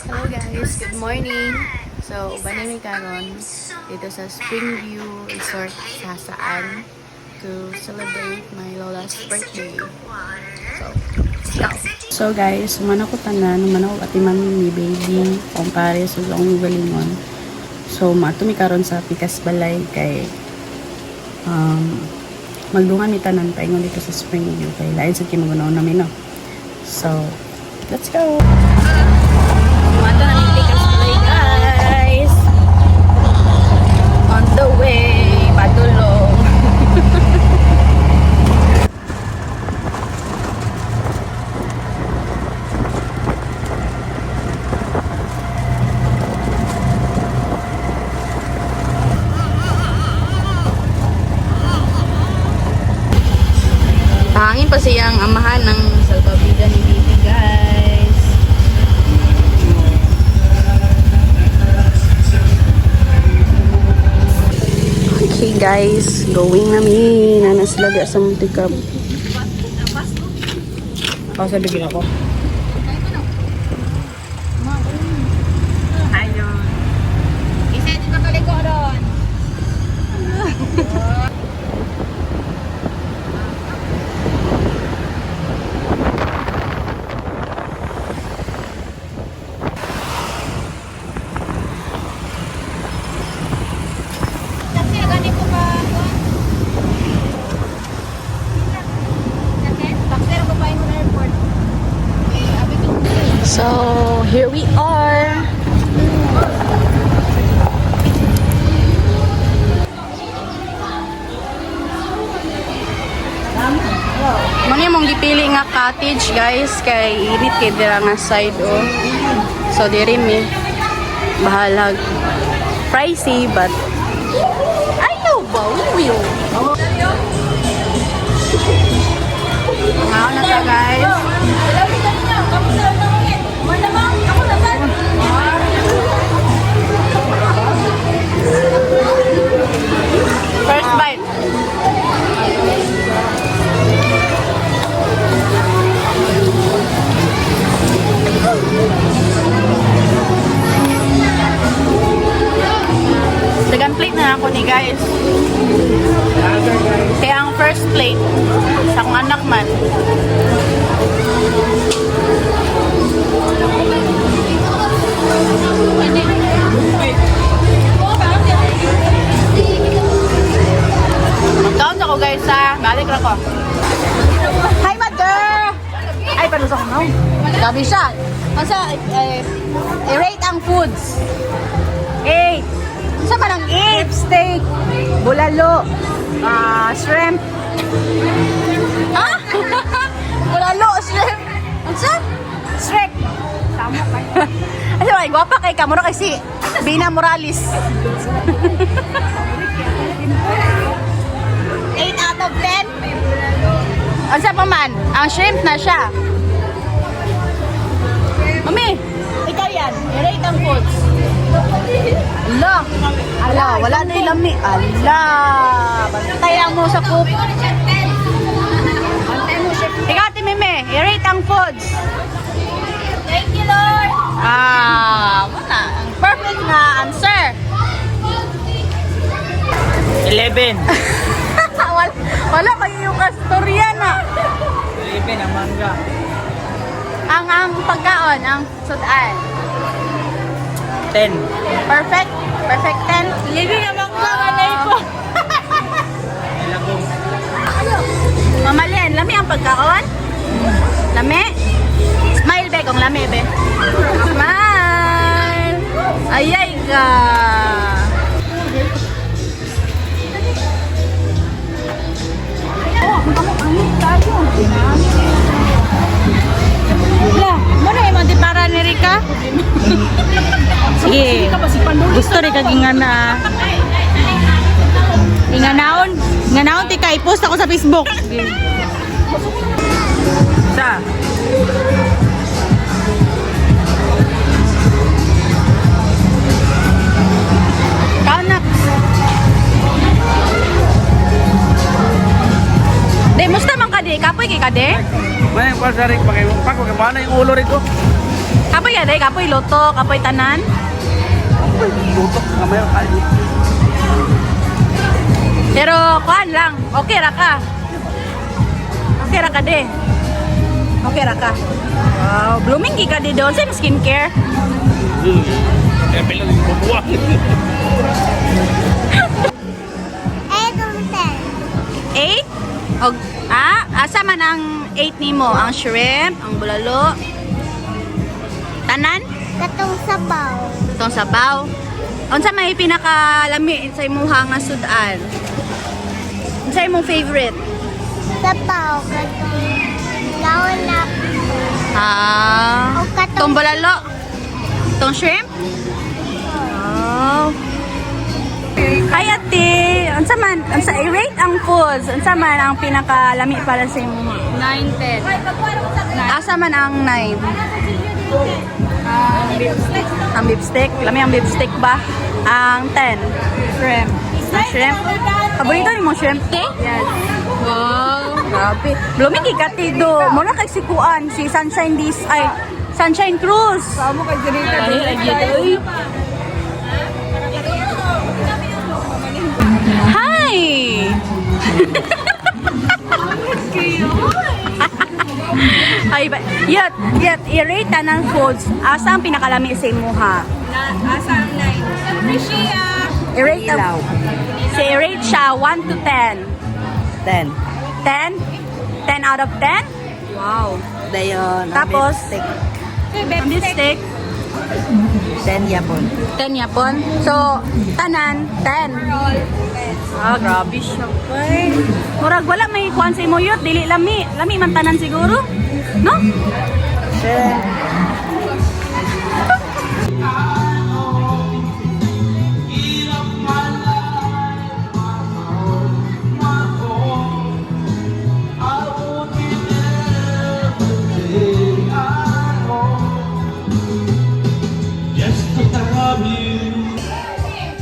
Hello guys, good morning. So, banimi karon dito sa Springview Resort sa Saan to celebrate my lola's birthday. So, let's go. So guys, sumana ko tanan, sumana ko atiman ni baby, kumpare, sulong galingon. So, matumi karon sa Pikas Balay kay magdungan ni tanan paingon dito sa Springview kay lain sa kimagunaw namin no. So, let's go. Mata na ni Pikas Balay guys. On the way, padulong. Hangin pa siyang amahan ng salbabida ni Bibi guys. Okay guys, going namin. Nanas laga sa Muntikab. Sabi ako. Ayun. Isa dito ka likoron. So, here we are. Muna mong gipili nga cottage guys kay irit kay dira nga side oh. So diri mi bahalag pricey but ayaw ba will. Ngaon na ta guys. First bite. Dagan plate na ako ni guys. Kaya ang first plate sa akong anak man. Mag-count ako guys ha. Balik na ko. Hi mother! Ay, panusok mo. Gabi siya. Masa, i-rate ang foods. 8. Sa parang 8. Steak. Bulalo. Shrimp. Ha? Bulalo, shrimp. Ano sa? Shrimp. Tama pa. Ano ba, guwapa kay Kamuro kasi Bina Morales. 8 out of 10. Ano sa pa man? Ang shrimp na siya. Mami, ikaw yan. I-rate ang foods. Ala. Ala, wala na ilami. Ala. Bantayan mo sa cook. Ikaw, Timime, i-rate ang foods. Thank you, Lord. Wala. Perfect na answer. 11. Wala kayo yung kastorya na. 11 ang mangga. Ang pagkaon, ang sudan. 10. Perfect. Perfect 10. Libi na mangga, malay ko. Ilagong. Mamalyan, lami ang pagkaon? Lami? Smile be, kung lami be. Smile! Ayay ka! Wala, muna yung mga para ni Rika. Sige, gusto rin kagingana. Inganaon. Inganaon, tika, i-post ako sa Facebook. Sige. Sa. Kaunak. De, musta man ka di? Kapoy kay ka di? May pasarik pakai umpak pakai mana yung ulo rito? Kapoy kaya day, kapoy luto, kapoy tanan. Tutok na may kali. Pero kuan lang, okay ra ka. Okay ra ka de. Okay ra ka. Wow, blooming gi ka di doon sa skincare. Kaya pala yung bubuwa. Eight? Og, asa man ang 8 nimo? Ang shrimp, ang bulalo. Tanan? Katong sabaw. Itong sabaw. Unsa may pinakalami sa imuha nga sudan? Unsa imong favorite? Sabaw. Katong laulap. Ah, O katong- itong bulalo. Itong shrimp? Wow. Ay ate, unsa man, unsa i-rate ang foods? Unsa man ang pinakalami para sa imuha? 9, 10. Asa man ang 9? Ang beef steak. Lami ang beef steak ba? Ang 10. Shrimp. Ang shrimp. Paborito ni mo shrimp te? Yes. Wow. Grabe. Blooming ikatido. Muna kay si Kuan, si Sunshine Sunshine Cruz. Kamu kay Jerita. Hi! Ay, yet, i-rate ng foods. Asa ang pinakalami sa imuha? Asa ang 9? Siya. I-rate ang... I-rate siya 1 to 10. 10. 10? 10 out of 10? Wow. Dayon. Tapos, Steak. ang beef steak, 10 yapon. 10 yapon. So, tanan, 10. Ah, grabe siya. Ay. Murag wala may kuhan sa imo yut, dili lami. Lami man tanan siguro. No? Sure.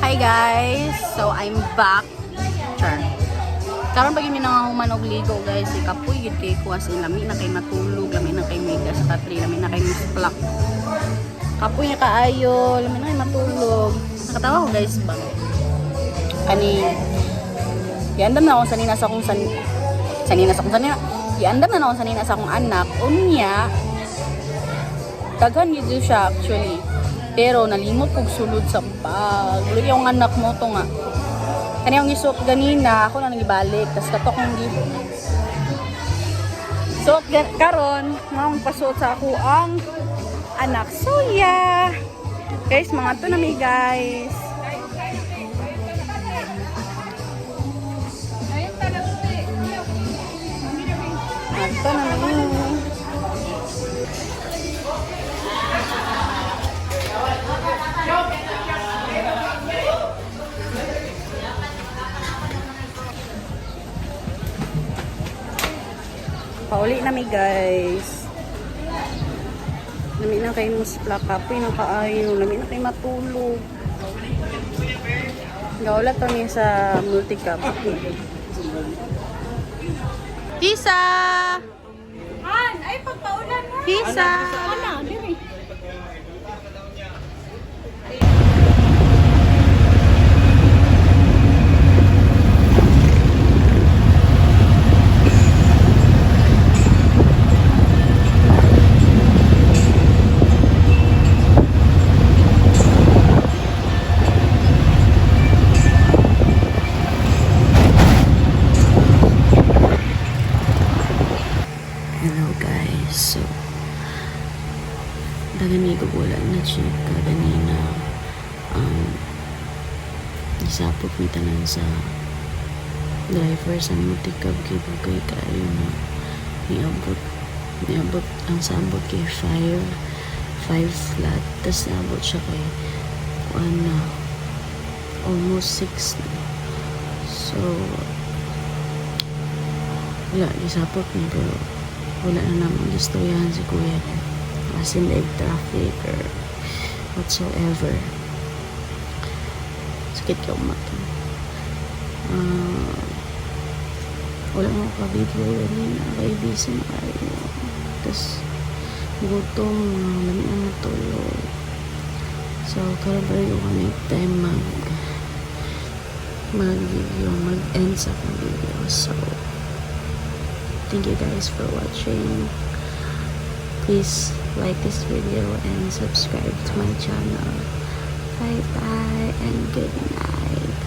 Hi guys! So, I'm back. Sure. Karon pag yun nangahuman og ligo guys, ikapoy yun kay kuha sa lami na kay matulog, lami na kay mega sa katri, lami na kay misplak. Kapoy na kaayo, lami na kay matulog. Nakatawa ko guys ba? Ani, iandam na ako sanina sa akong iandam na ako sanina sa akong anak. Unya, daghan yun siya actually. Pero nalimot kog sulod sa bag. Ulit yung anak mo to nga. Kaniyang isuot ganina, ako na nagibalik. Tapos katok kong suot karon, mga pasuot sa ako ang anak. So yeah. Guys, mga to na may guys. Ito na may. Pauli na mi guys. Lami na kay musplak kapoy na kaayo. Lami na kay matulog. Gawala to niya sa multi-cup. Hisa! Ay, pagpaulan mo. Hisa! Ano? Diri. Hello guys, so dagan may gugulan na chika ganina isapot mi tanan sa driver sa mutikab kay bugay kayo na niabot ang sabot kay 5 flat tas naabot siya kay kuan na almost 6 na. So wala isapot mi pero wala na naman istoryahan si kuya as in like traffic or whatsoever. Sakit ka umato. Wala mo ka-video rin na kay busy na kayo. Tapos gutom, mga na matulog. So, karon pa rin kami time mag-end sa akong video. So, thank you guys for watching. Please like this video and subscribe to my channel. Bye bye and good night.